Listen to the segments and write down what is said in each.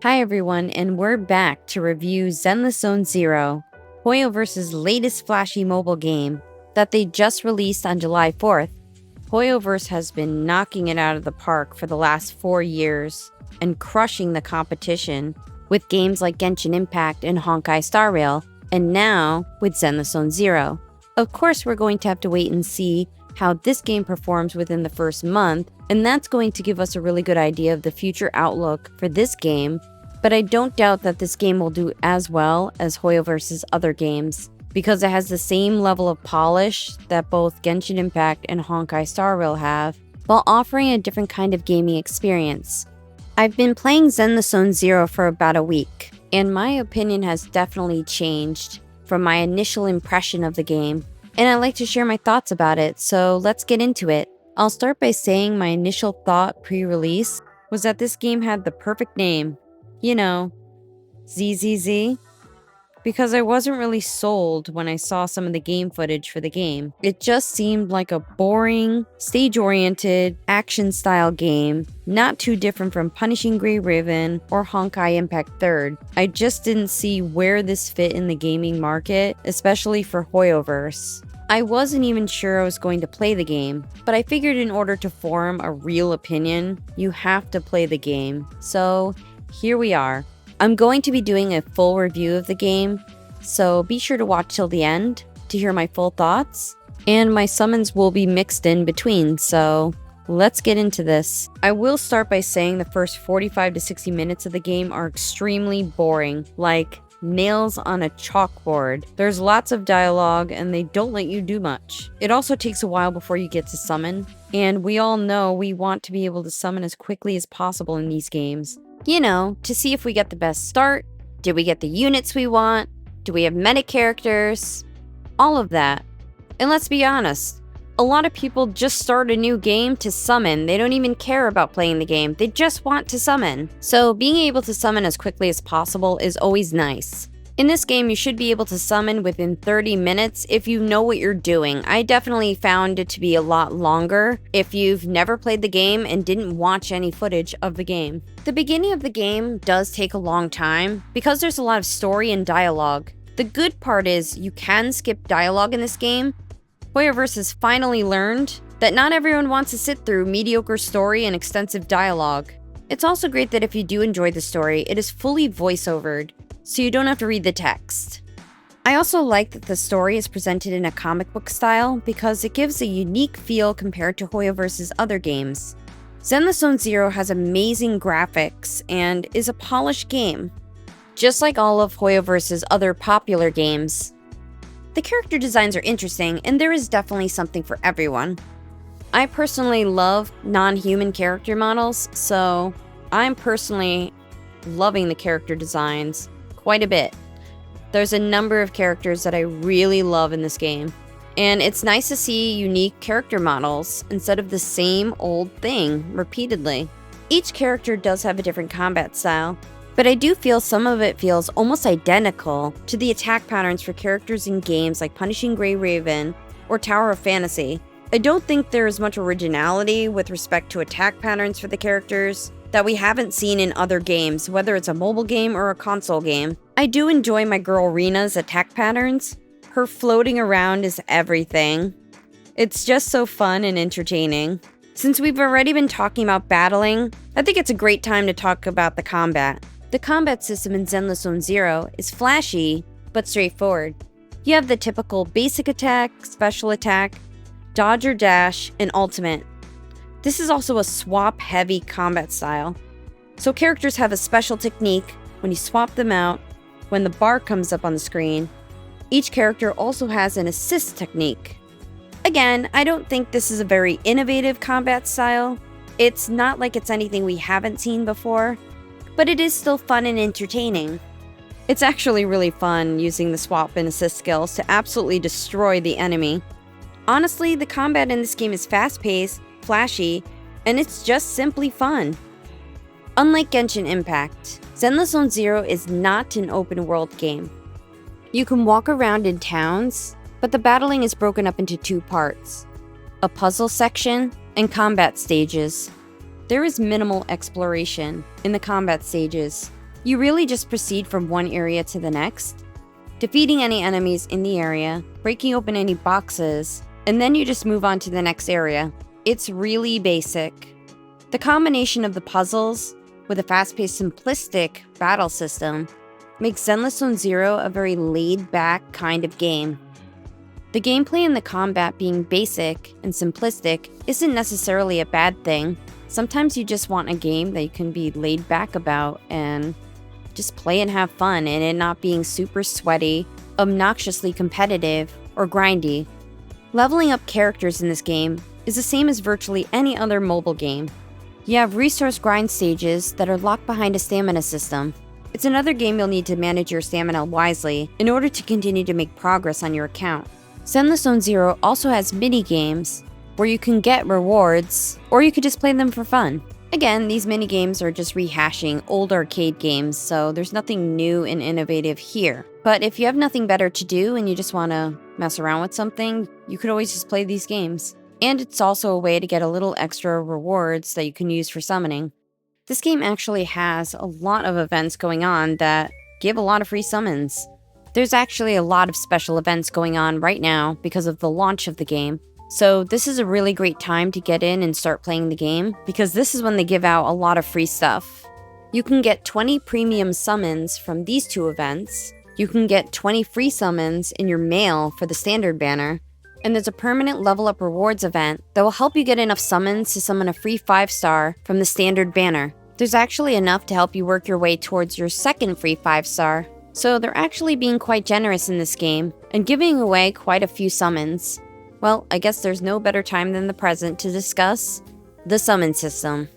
Hi everyone, and we're back to review Zenless Zone Zero, Hoyoverse's latest flashy mobile game that they just released on July 4th. Hoyoverse has been knocking it out of the park for the last 4 years and crushing the competition with games like Genshin Impact and Honkai Star Rail, and now with Zenless Zone Zero. Of course, we're going to have to wait and see how this game performs within the first month, and that's going to give us a really good idea of the future outlook for this game, but I don't doubt that this game will do as well as Hoyoverse's other games, because it has the same level of polish that both Genshin Impact and Honkai Star Rail have, while offering a different kind of gaming experience. I've been playing Zenless Zone Zero for about a week, and my opinion has definitely changed from my initial impression of the game, and I'd like to share my thoughts about it, so let's get into it. I'll start by saying my initial thought pre-release was that this game had the perfect name. You know, ZZZ, because I wasn't really sold when I saw some of the game footage for the game. It just seemed like a boring, stage-oriented, action-style game, not too different from Punishing Gray Riven or Honkai Impact 3rd. I just didn't see where this fit in the gaming market, especially for Hoyoverse. I wasn't even sure I was going to play the game, but I figured in order to form a real opinion, you have to play the game. So here we are. I'm going to be doing a full review of the game, so be sure to watch till the end to hear my full thoughts, and my summons will be mixed in between, so let's get into this. I will start by saying the first 45 to 60 minutes of the game are extremely boring, like nails on a chalkboard. There's lots of dialogue and they don't let you do much. It also takes a while before you get to summon, and we all know we want to be able to summon as quickly as possible in these games. You know, to see if we get the best start, did we get the units we want, do we have meta characters, all of that. And let's be honest, a lot of people just start a new game to summon. They don't even care about playing the game, they just want to summon. So being able to summon as quickly as possible is always nice. In this game, you should be able to summon within 30 minutes if you know what you're doing. I definitely found it to be a lot longer if you've never played the game and didn't watch any footage of the game. The beginning of the game does take a long time because there's a lot of story and dialogue. The good part is you can skip dialogue in this game. Hoyoverse has finally learned that not everyone wants to sit through mediocre story and extensive dialogue. It's also great that if you do enjoy the story, it is fully voice-overed, so you don't have to read the text. I also like that the story is presented in a comic book style because it gives a unique feel compared to Hoyoverse's other games. Zenless Zone Zero has amazing graphics and is a polished game, just like all of Hoyoverse's other popular games. The character designs are interesting, and there is definitely something for everyone. I personally love non-human character models, so I'm personally loving the character designs quite a bit. There's a number of characters that I really love in this game, and it's nice to see unique character models instead of the same old thing repeatedly. Each character does have a different combat style, but I do feel some of it feels almost identical to the attack patterns for characters in games like Punishing Gray Raven or Tower of Fantasy. I don't think there is much originality with respect to attack patterns for the characters that we haven't seen in other games, whether it's a mobile game or a console game. I do enjoy my girl Rena's attack patterns. Her floating around is everything. It's just so fun and entertaining. Since we've already been talking about battling, I think it's a great time to talk about the combat. The combat system in Zenless Zone Zero is flashy, but straightforward. You have the typical basic attack, special attack, dodge or dash, and ultimate. This is also a swap-heavy combat style, so characters have a special technique when you swap them out when the bar comes up on the screen. Each character also has an assist technique. Again, I don't think this is a very innovative combat style. It's not like it's anything we haven't seen before, but it is still fun and entertaining. It's actually really fun using the swap and assist skills to absolutely destroy the enemy. Honestly, the combat in this game is fast-paced, flashy, and it's just simply fun. Unlike Genshin Impact, Zenless Zone Zero is not an open-world game. You can walk around in towns, but the battling is broken up into two parts: a puzzle section and combat stages. There is minimal exploration in the combat stages. You really just proceed from one area to the next, defeating any enemies in the area, breaking open any boxes, and then you just move on to the next area. It's really basic. The combination of the puzzles with a fast-paced, simplistic battle system makes Zenless Zone Zero a very laid-back kind of game. The gameplay and the combat being basic and simplistic isn't necessarily a bad thing. Sometimes you just want a game that you can be laid back about and just play and have fun, and it not being super sweaty, obnoxiously competitive, or grindy. Leveling up characters in this game is the same as virtually any other mobile game. You have resource grind stages that are locked behind a stamina system. It's another game you'll need to manage your stamina wisely in order to continue to make progress on your account. Zenless Zone Zero also has mini-games where you can get rewards, or you could just play them for fun. Again, these mini-games are just rehashing old arcade games, so there's nothing new and innovative here. But if you have nothing better to do and you just want to mess around with something, you could always just play these games. And it's also a way to get a little extra rewards that you can use for summoning. This game actually has a lot of events going on that give a lot of free summons. There's actually a lot of special events going on right now because of the launch of the game. So this is a really great time to get in and start playing the game, because this is when they give out a lot of free stuff. You can get 20 premium summons from these two events. You can get 20 free summons in your mail for the standard banner. And there's a permanent level up rewards event that will help you get enough summons to summon a free 5-star from the standard banner. There's actually enough to help you work your way towards your second free 5-star. So they're actually being quite generous in this game and giving away quite a few summons. Well, I guess there's no better time than the present to discuss the summon system.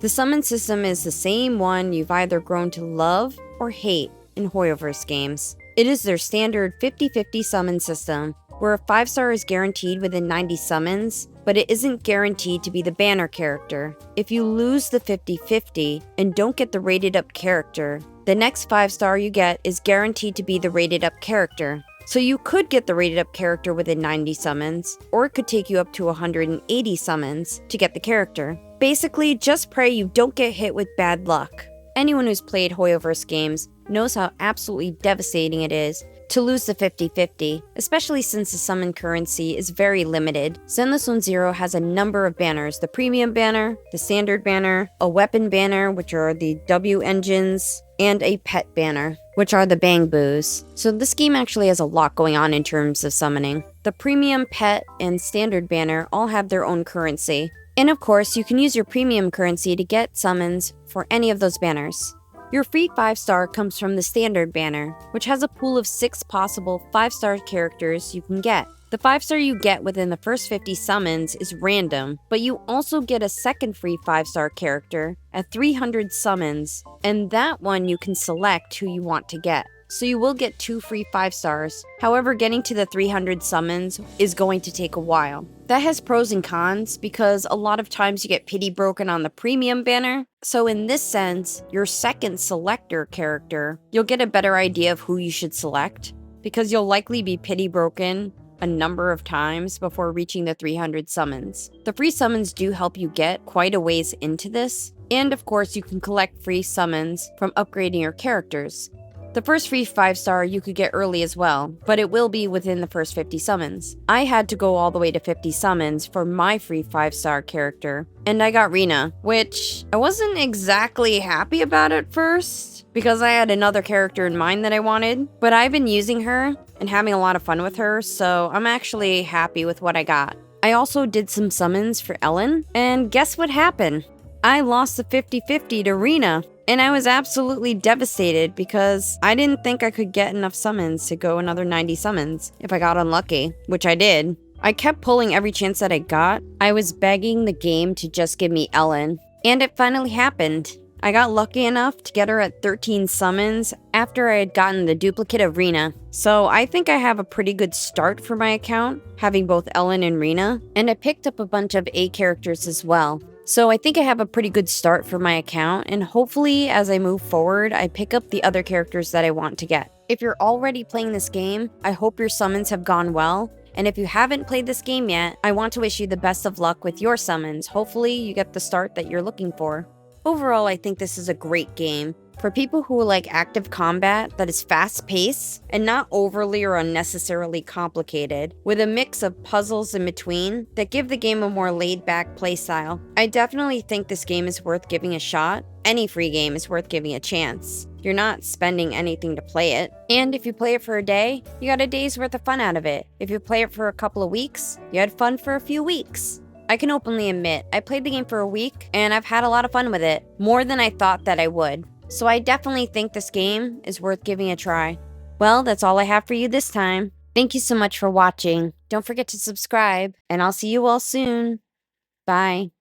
The summon system is the same one you've either grown to love or hate in Hoyoverse games. It is their standard 50-50 summon system, where a 5-star is guaranteed within 90 summons, but it isn't guaranteed to be the banner character. If you lose the 50-50 and don't get the rated up character, the next 5-star you get is guaranteed to be the rated up character. So you could get the rated up character within 90 summons, or it could take you up to 180 summons to get the character. Basically, just pray you don't get hit with bad luck. Anyone who's played Hoyoverse games knows how absolutely devastating it is to lose the 50-50, especially since the summon currency is very limited. Zenless Zone Zero has a number of banners: the premium banner, the standard banner, a weapon banner, which are the W engines, and a pet banner, which are the bang boos. So this game actually has a lot going on in terms of summoning. The premium, pet, and standard banner all have their own currency. And of course, you can use your premium currency to get summons for any of those banners. Your free 5-star comes from the standard banner, which has a pool of 6 possible 5-star characters you can get. The 5-star you get within the first 50 summons is random, but you also get a second free 5-star character at 300 summons, and that one you can select who you want to get. So you will get 2 free 5-stars. However, getting to the 300 summons is going to take a while. That has pros and cons, because a lot of times you get pity broken on the premium banner. So in this sense, your second selector character, you'll get a better idea of who you should select, because you'll likely be pity broken a number of times before reaching the 300 summons. The free summons do help you get quite a ways into this, and of course you can collect free summons from upgrading your characters. The first free 5-star you could get early as well, but it will be within the first 50 summons. I had to go all the way to 50 summons for my free 5-star character, and I got Rena, which I wasn't exactly happy about at first, because I had another character in mind that I wanted, but I've been using her and having a lot of fun with her, so I'm actually happy with what I got. I also did some summons for Ellen, and guess what happened? I lost the 50-50 to Rena. And I was absolutely devastated because I didn't think I could get enough summons to go another 90 summons if I got unlucky, which I did. I kept pulling every chance that I got. I was begging the game to just give me Ellen, and it finally happened. I got lucky enough to get her at 13 summons after I had gotten the duplicate of Rena. So I think I have a pretty good start for my account, having both Ellen and Rena, and I picked up a bunch of A characters as well. So I think I have a pretty good start for my account, and hopefully as I move forward, I pick up the other characters that I want to get. If you're already playing this game, I hope your summons have gone well, and if you haven't played this game yet, I want to wish you the best of luck with your summons. Hopefully you get the start that you're looking for. Overall, I think this is a great game. For people who like active combat that is fast-paced and not overly or unnecessarily complicated, with a mix of puzzles in between that give the game a more laid-back playstyle, I definitely think this game is worth giving a shot. Any free game is worth giving a chance. You're not spending anything to play it. And if you play it for a day, you got a day's worth of fun out of it. If you play it for a couple of weeks, you had fun for a few weeks. I can openly admit, I played the game for a week, and I've had a lot of fun with it. More than I thought that I would. So I definitely think this game is worth giving a try. Well, that's all I have for you this time. Thank you so much for watching. Don't forget to subscribe, and I'll see you all soon. Bye.